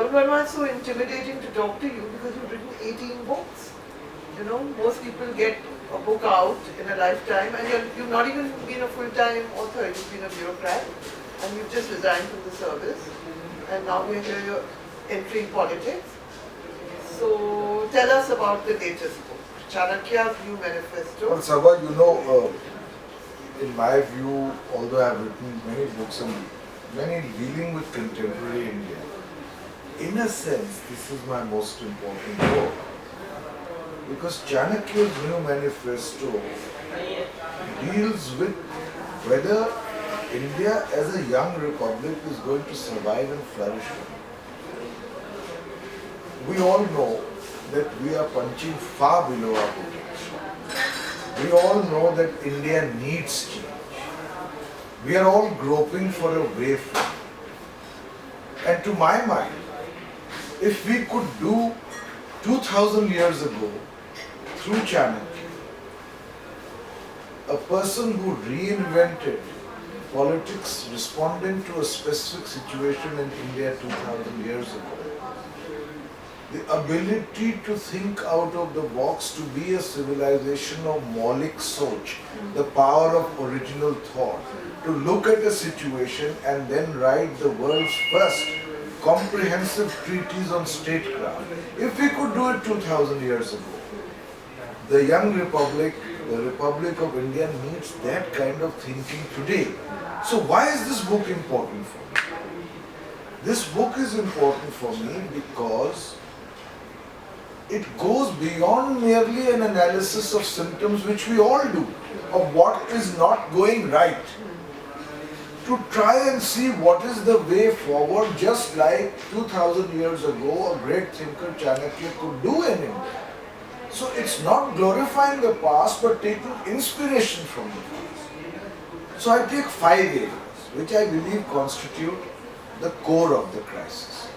Pavan Varma, it's so intimidating to talk to you because you've written 18 books. You know, most people get a book out in a lifetime, and you've not even been a full-time author, you've been a bureaucrat, and you've just resigned from the service, and now we're here, you're entering politics. So tell us about the latest book, Chanakya's New Manifesto. Well, Saba, you know, in my view, although I have written many books and many dealing with contemporary India, in a sense, this is my most important book. Because Chanakya's New Manifesto deals with whether India as a young republic is going to survive and flourish. We all know that we are punching far below our potential. We all know that India needs change. We are all groping for a way forward. And to my mind, if we could do 2000 years ago, through Chanakya, a person who reinvented politics responding to a specific situation in India 2000 years ago, the ability to think out of the box, to be a civilization of Maulik Soch, the power of original thought, to look at a situation and then write the world's first comprehensive treatise on statecraft. If we could do it 2000 years ago, the young republic, the Republic of India, needs that kind of thinking today. So why is this book important for me? This book is important for me because it goes beyond merely an analysis of symptoms, which we all do, of what is not going right, to try and see what is the way forward, just like 2000 years ago a great thinker Chanakya could do in India. So it's not glorifying the past but taking inspiration from the past. So I take 5 areas which I believe constitute the core of the crisis.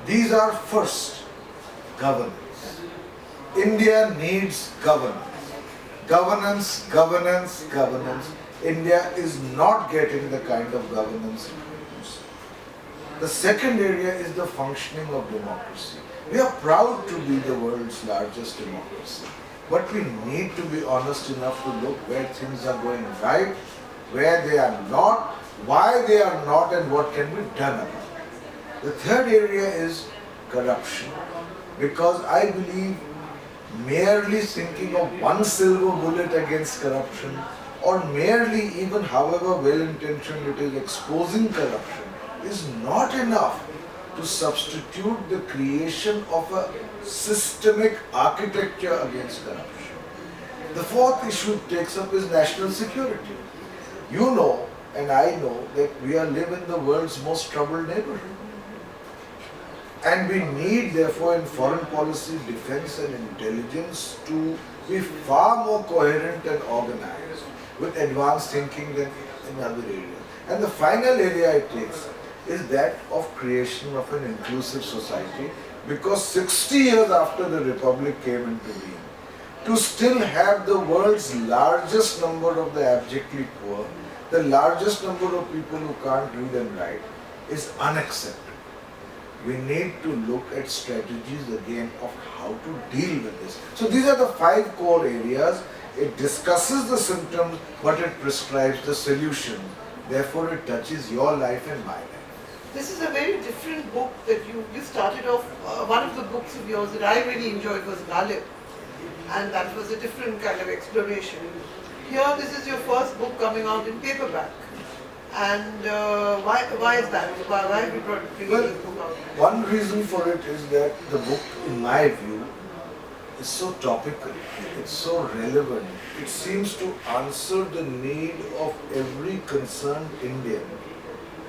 These are: first, governance. India needs governance. Governance, governance, governance. India is not getting the kind of governance it needs. The second area is the functioning of democracy. We are proud to be the world's largest democracy, but we need to be honest enough to look where things are going right, where they are not, why they are not, and what can be done about it. The third area is corruption, because I believe merely thinking of one silver bullet against corruption, or merely, even however well-intentioned it is, exposing corruption is not enough to substitute the creation of a systemic architecture against corruption. The fourth issue it takes up is national security. You know, and I know, that we live in the world's most troubled neighborhood. And we need, therefore, in foreign policy, defense and intelligence to be far more coherent and organized, with advanced thinking than in other areas. And the final area it takes is that of creation of an inclusive society, because 60 years after the Republic came into being, to still have the world's largest number of the abjectly poor, the largest number of people who can't read and write, is unacceptable. We need to look at strategies again of how to deal with this. So these are the 5 core areas. It discusses the symptoms, but it prescribes the solution. Therefore, it touches your life and my life. This is a very different book that you started off. One of the books of yours that I really enjoyed was Ghalib, and that was a different kind of exploration. Here, this is your first book coming out in paperback. And why is that? Why have you brought this book out? One reason for it is that the book, in my view, is so topical, it's so relevant. It seems to answer the need of every concerned Indian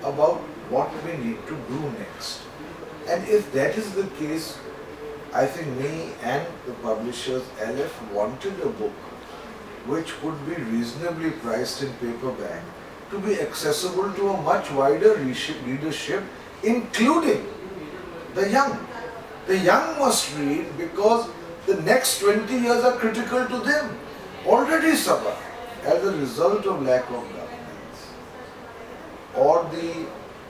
about what we need to do next. And if that is the case, I think me and the publishers, LF, wanted a book which would be reasonably priced in paperback to be accessible to a much wider readership, including the young. The young must read because the next 20 years are critical to them. Already, as a result of lack of governance, or the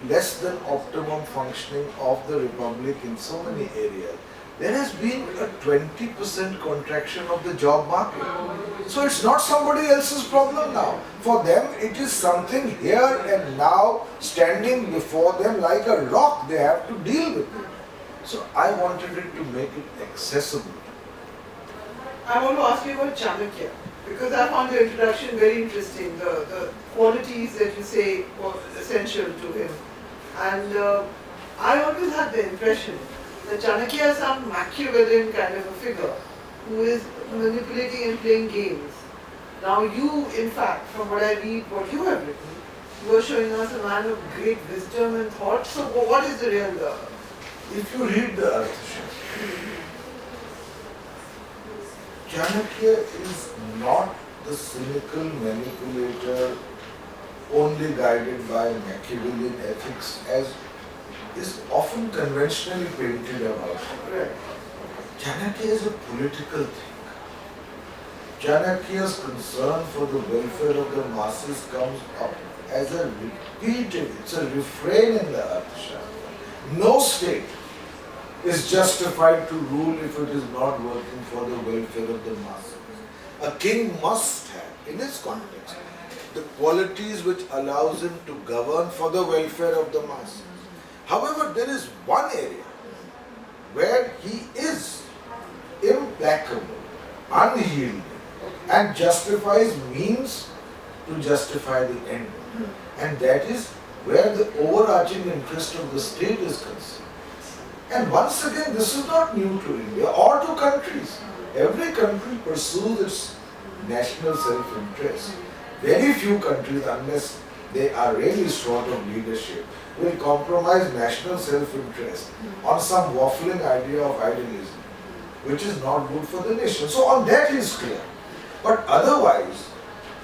less than optimum functioning of the republic in so many areas, there has been a 20% contraction of the job market. So it's not somebody else's problem now. For them, it is something here and now standing before them like a rock. They have to deal with it. So I wanted it to make it accessible. I want to ask you about Chanakya, because I found your introduction very interesting, the qualities that you say were essential to him. And I always had the impression that Chanakya is some Machiavellian kind of a figure who is manipulating and playing games. Now you, in fact, from what I read, what you have written, you are showing us a man of great wisdom and thought. So what is the real... If you read the Arthashashtra, Chanakya is not the cynical manipulator only guided by Machiavellian ethics as is often conventionally painted about him. Right. Chanakya is a political thinker. Chanakya's concern for the welfare of the masses comes up as a repeated, it's a refrain in the Arthashashtra. No state is justified to rule if it is not working for the welfare of the masses. A king must have, in his context, the qualities which allows him to govern for the welfare of the masses. However, there is one area where he is implacable, unyielding, and justifies means to justify the end. And that is where the overarching interest of the state is concerned. And once again, this is not new to India or to countries. Every country pursues its national self-interest. Very few countries, unless they are really short of leadership, will compromise national self-interest on some waffling idea of idealism, which is not good for the nation. So on that he is clear. But otherwise,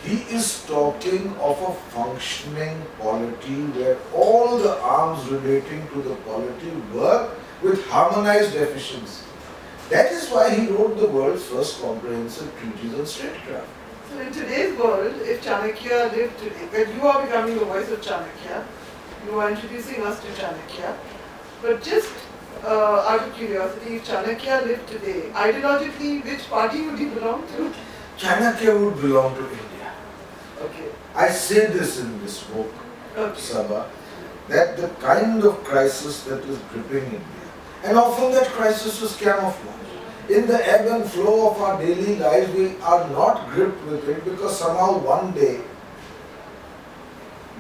he is talking of a functioning polity where all the arms relating to the polity work with harmonized efficiency. That is why he wrote the world's first comprehensive treatise on statecraft. So in today's world, if Chanakya lived today, when you are becoming the voice of Chanakya, you are introducing us to Chanakya, but just out of curiosity, if Chanakya lived today, ideologically, which party would he belong to? Chanakya would belong to India. Okay. I say this in this book, Okay. Saba, that the kind of crisis that is gripping India, and often that crisis is camouflaged. In the ebb and flow of our daily lives, we are not gripped with it because somehow one day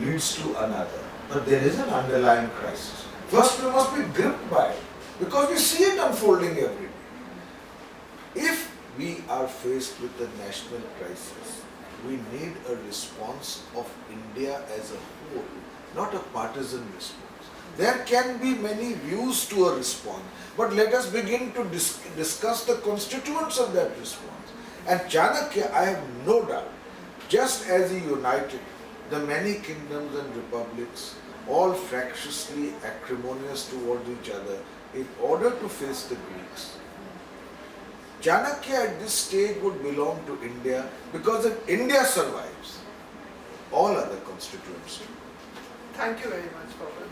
leads to another. But there is an underlying crisis. First, we must be gripped by it because we see it unfolding every day. If we are faced with a national crisis, we need a response of India as a whole, not a partisan response. There can be many views to a response, but let us begin to discuss the constituents of that response. And Chanakya, I have no doubt, just as he united the many kingdoms and republics, all fractiously acrimonious towards each other, in order to face the Greeks. Chanakya at this stage would belong to India because if India survives, all other constituents do. Thank you very much, Pavan.